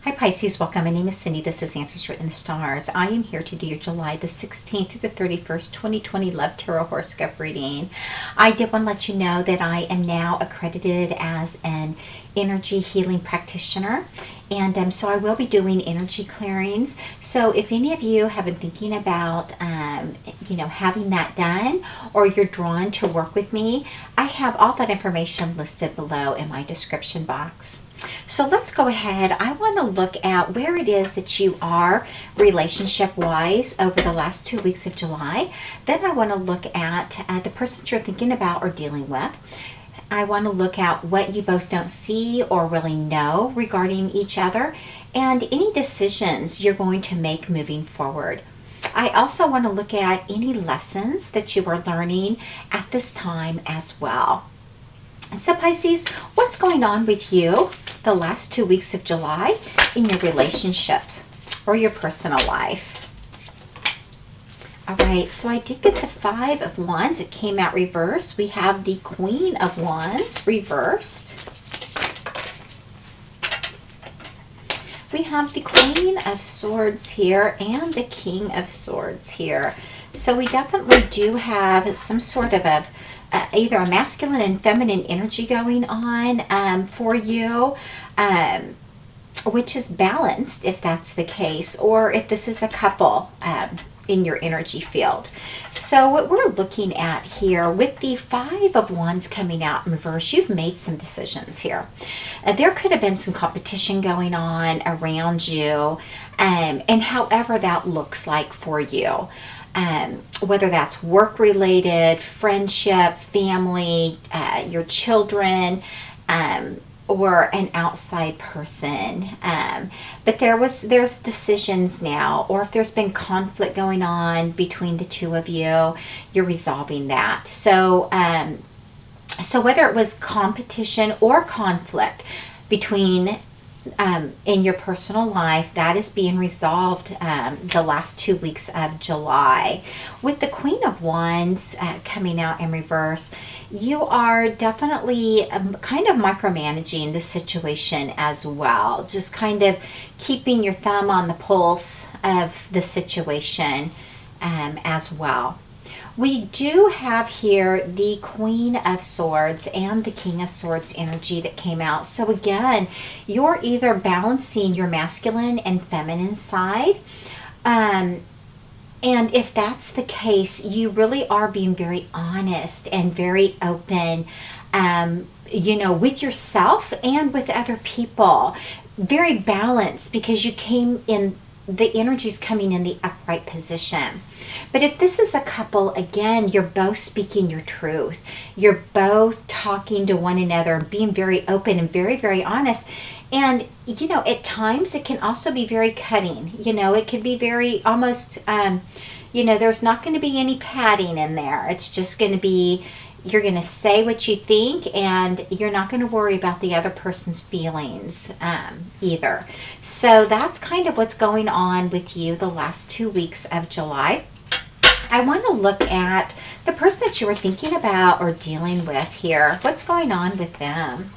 Hi Pisces, welcome. My name is Cindy. This is Answers Written in the Stars. I am here to do your July the 16th through the 31st, 2020 Love Tarot Horoscope reading. I did want to let you know that I am now accredited as an energy healing practitioner. And so I will be doing energy clearings. So if any of you have been thinking about, having that done, or you're drawn to work with me, I have all that information listed below in my description box. So let's go ahead. I want to look at where it is that you are relationship-wise over the last 2 weeks of July. Then I want to look at the person that you're thinking about or dealing with. I want to look at what you both don't see or really know regarding each other, and any decisions you're going to make moving forward. I also want to look at any lessons that you are learning at this time as well. So Pisces, what's going on with you the last 2 weeks of July in your relationships or your personal life? All right, so I did get the Five of Wands. It came out reversed. We have the Queen of Wands reversed. We have the Queen of Swords here and the King of Swords here. So we definitely do have some sort of either a masculine and feminine energy going on for you, which is balanced if that's the case, or if this is a couple in your energy field. So what we're looking at here with the Five of Wands coming out in reverse, you've made some decisions here. There could have been some competition going on around you, and however that looks like for you. Whether that's work-related, friendship, family, your children, or an outside person. But there's decisions now, or if there's been conflict going on between the two of you, you're resolving that. So whether it was competition or conflict between in your personal life, that is being resolved the last 2 weeks of July. With the Queen of Wands coming out in reverse, you are definitely kind of micromanaging the situation as well. Just kind of keeping your thumb on the pulse of the situation as well. We do have here the Queen of Swords and the King of Swords energy that came out. So again, you're either balancing your masculine and feminine side. And if that's the case, you really are being very honest and very open, with yourself and with other people. Very balanced, because you came in, the energy's coming in the upright position. But if this is a couple, again, you're both speaking your truth. You're both talking to one another and being very open and very, very honest. And, at times it can also be very cutting. It could be very almost, there's not going to be any padding in there. It's just going to be, you're going to say what you think, and you're not going to worry about the other person's feelings either. So that's kind of what's going on with you the last 2 weeks of July. I want to look at the person that you were thinking about or dealing with here. What's going on with them?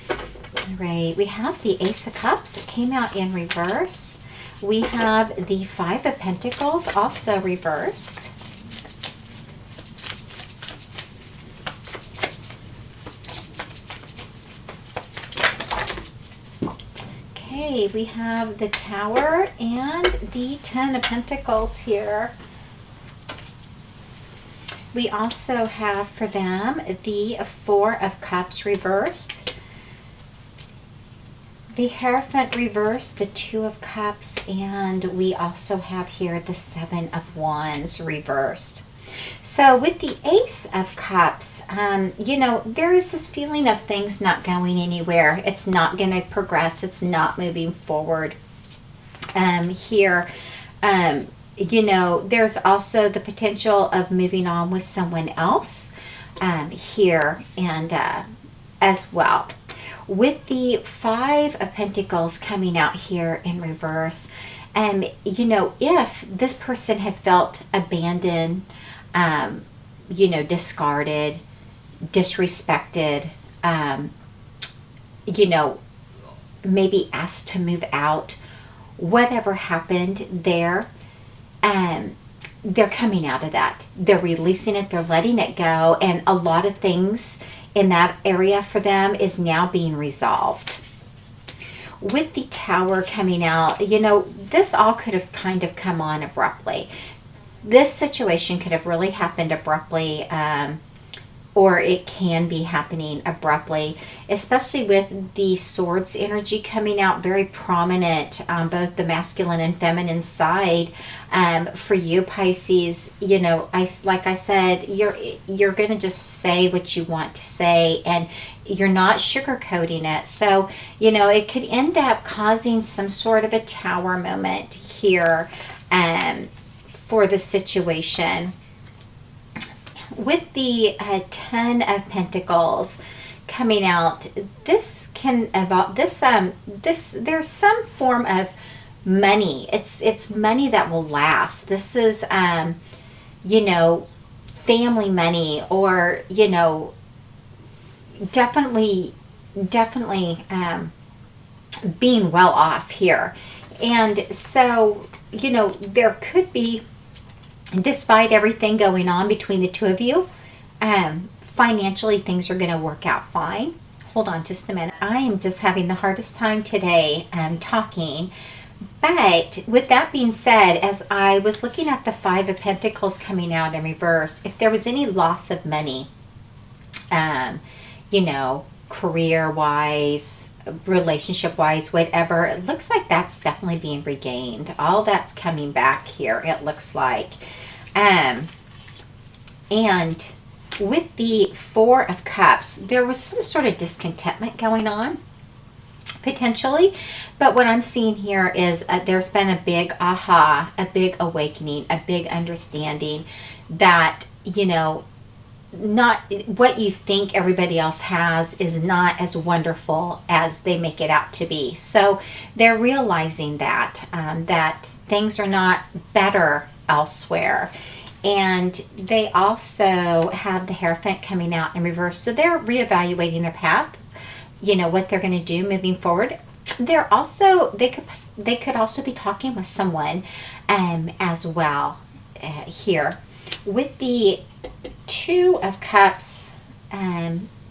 All right, we have the Ace of Cups. It came out in reverse. We have the Five of Pentacles also reversed. Okay, we have the Tower and the Ten of Pentacles here. We also have for them the Four of Cups reversed, the Hierophant reversed, the Two of Cups, and we also have here the Seven of Wands reversed. So with the Ace of Cups, there is this feeling of things not going anywhere. It's not going to progress. It's not moving forward. Here, there's also the potential of moving on with someone else here and as well. With the Five of Pentacles coming out here in reverse, if this person had felt abandoned, discarded, disrespected, maybe asked to move out, whatever happened there, they're coming out of that. They're releasing it, they're letting it go, and a lot of things in that area for them is now being resolved. With the Tower coming out, this all could have kind of come on abruptly. This situation could have really happened abruptly, or it can be happening abruptly, especially with the Swords energy coming out very prominent on both the masculine and feminine side. For you, Pisces, like I said, you're going to just say what you want to say, and you're not sugarcoating it. So, it could end up causing some sort of a Tower moment here for the situation. With the Ten of Pentacles coming out, this can involve there's some form of money. It's money that will last. This is family money, or definitely being well off here. And so there could be, despite everything going on between the two of you, financially things are going to work out fine. Hold on just a minute. I am just having the hardest time today talking. But with that being said, as I was looking at the Five of Pentacles coming out in reverse, if there was any loss of money, career-wise, relationship-wise, whatever, it looks like that's definitely being regained. All that's coming back here, it looks like. And with the Four of Cups, there was some sort of discontentment going on, potentially. But what I'm seeing here is there's been a big aha, a big awakening, a big understanding that, not what you think everybody else has is not as wonderful as they make it out to be. So they're realizing that that things are not better elsewhere. And they also have the Hierophant coming out in reverse. So they're reevaluating their path, what they're going to do moving forward. They could also be talking with someone as well here. With the Two of Cups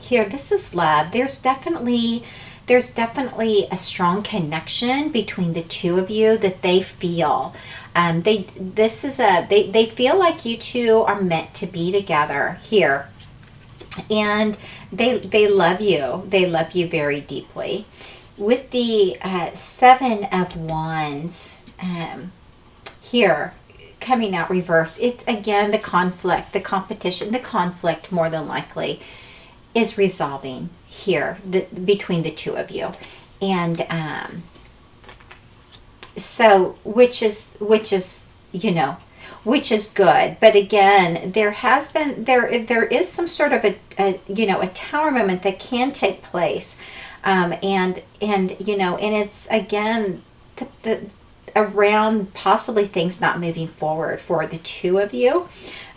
here, this is love. There's definitely a strong connection between the two of you that they feel. They feel like you two are meant to be together here, and they love you. They love you very deeply. With the Seven of Wands here coming out reverse, it's again the conflict, the competition, the conflict more than likely is resolving here between the two of you. And so which is good. But again, there is some sort of a Tower moment that can take place, and it's again around possibly things not moving forward for the two of you.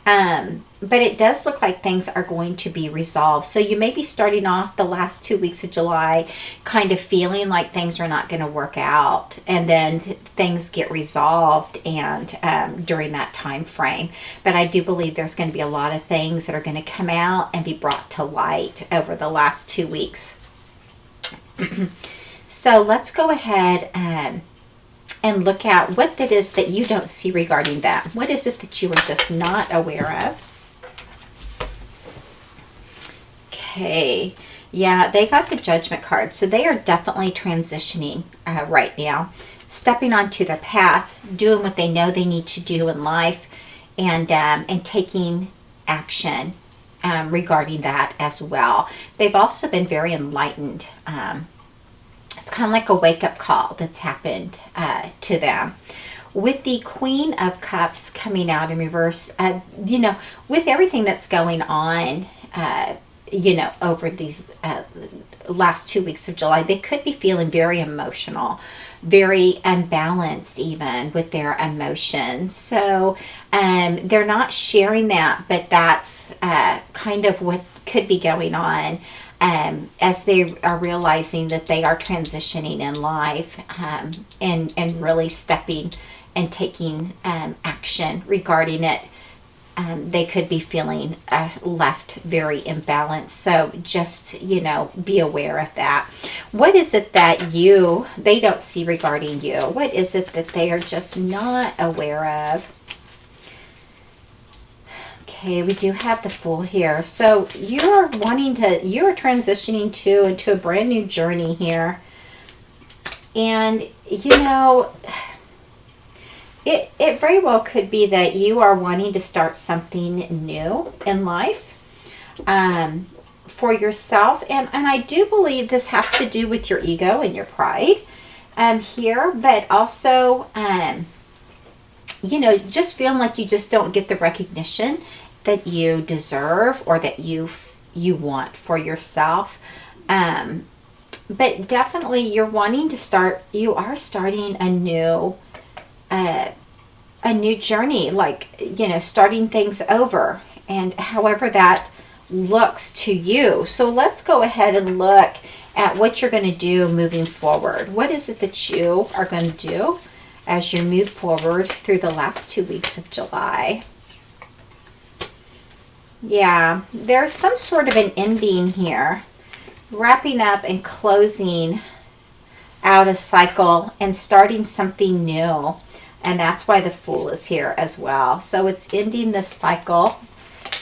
But it does look like things are going to be resolved. So you may be starting off the last 2 weeks of July kind of feeling like things are not going to work out, and then things get resolved and during that time frame. But I do believe there's going to be a lot of things that are going to come out and be brought to light over the last 2 weeks. So let's go ahead and look at what that is that you don't see regarding that. What is it that you are just not aware of? Okay. Yeah, they got the Judgment card. So they are definitely transitioning right now. Stepping onto their path, doing what they know they need to do in life, and taking action regarding that as well. They've also been very enlightened. It's kind of like a wake-up call that's happened to them. With the Queen of Cups coming out in reverse, with everything that's going on, over these last 2 weeks of July, they could be feeling very emotional, very unbalanced even with their emotions. So they're not sharing that, but that's kind of what could be going on. as they are realizing that they are transitioning in life, and really stepping and taking action regarding it. They could be feeling left very imbalanced. So just, be aware of that. What is it that they don't see regarding you? What is it that they are just not aware of? Okay, we do have the Fool here. So you're transitioning into a brand new journey here. And, it very well could be that you are wanting to start something new in life for yourself. And I do believe this has to do with your ego and your pride here, but also, just feeling like you just don't get the recognition that you deserve or that you want for yourself. But definitely you are starting a new journey, like, starting things over, and however that looks to you. So let's go ahead and look at what you're going to do moving forward. What is it that you are going to do as you move forward through the last 2 weeks of July? Yeah, there's some sort of an ending here, wrapping up and closing out a cycle and starting something new. And that's why the Fool is here as well. So it's ending this cycle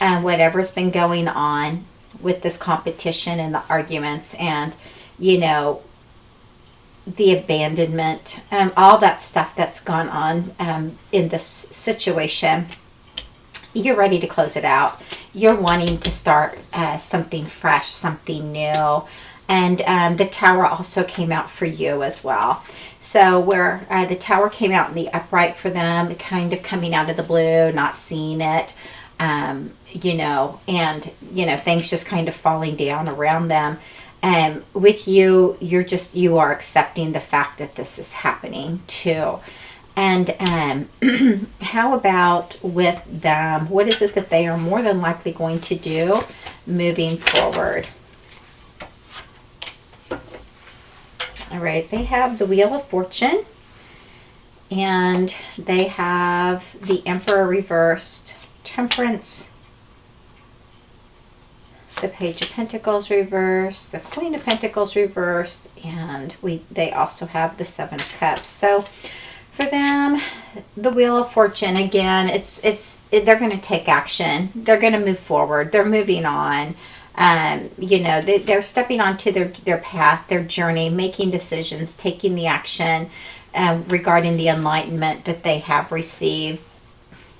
and whatever's been going on with this competition and the arguments and, the abandonment, all that stuff that's gone on in this situation. You're ready to close it out. You're wanting to start something fresh, something new. And the Tower also came out for you as well. So where the Tower came out in the upright for them, kind of coming out of the blue, not seeing it, and, things just kind of falling down around them. With you, you are accepting the fact that this is happening too. And how about with them? What is it that they are more than likely going to do moving forward? All right, they have the Wheel of Fortune, and they have the Emperor reversed, Temperance, the Page of Pentacles reversed, the Queen of Pentacles reversed, and they also have the Seven of Cups. So for them, the Wheel of Fortune, again, they're going to take action. They're going to move forward. They're moving on. They're stepping onto their path, their journey, making decisions, taking the action regarding the enlightenment that they have received.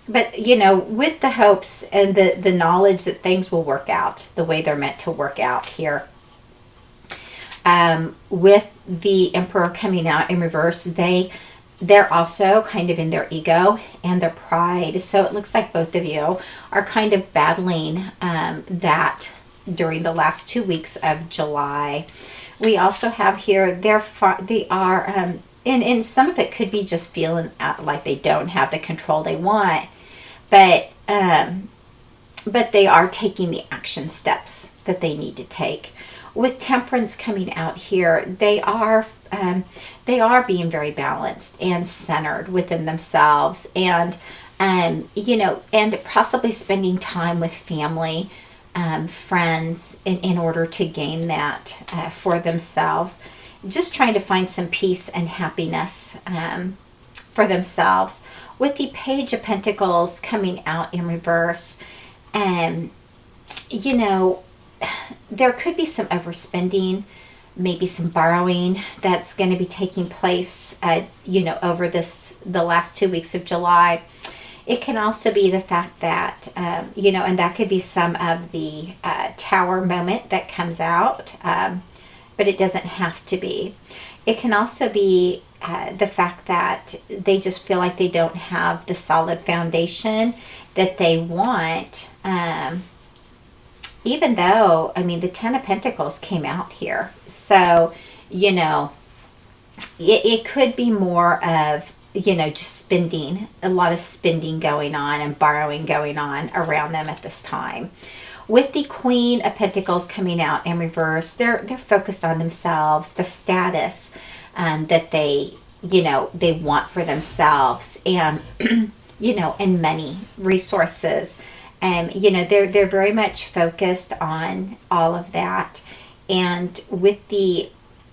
But, with the hopes and the knowledge that things will work out the way they're meant to work out here. With the Emperor coming out in reverse, they're also kind of in their ego and their pride. So it looks like both of you are kind of battling that during the last 2 weeks of July. We also have here, they are, and some of it could be just feeling like they don't have the control they want, but they are taking the action steps that they need to take. With Temperance coming out here, they are being very balanced and centered within themselves, and and possibly spending time with family, friends, in order to gain that for themselves. Just trying to find some peace and happiness for themselves. With the Page of Pentacles coming out in reverse, there could be some overspending, maybe some borrowing that's going to be taking place, over the last 2 weeks of July. It can also be the fact that, and that could be some of the Tower moment that comes out, but it doesn't have to be. It can also be the fact that they just feel like they don't have the solid foundation that they want, even though, the Ten of Pentacles came out here. So, it could be more of, just spending, a lot of spending going on and borrowing going on around them at this time. with the Queen of Pentacles coming out in reverse, they're focused on themselves, the status that they, they want for themselves, and and money, resources. They're very much focused on all of that. And with the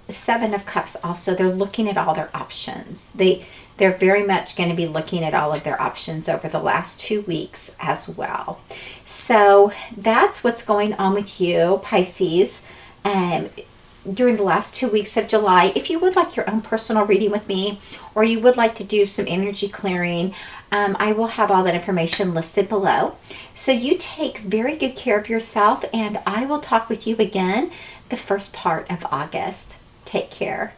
Seven of Cups also, they're looking at all their options. They're very much going to be looking at all of their options over the last 2 weeks as well. So that's what's going on with you, Pisces, during the last 2 weeks of July. If you would like your own personal reading with me, or you would like to do some energy clearing, I will have all that information listed below. So you take very good care of yourself, and I will talk with you again the first part of August. Take care.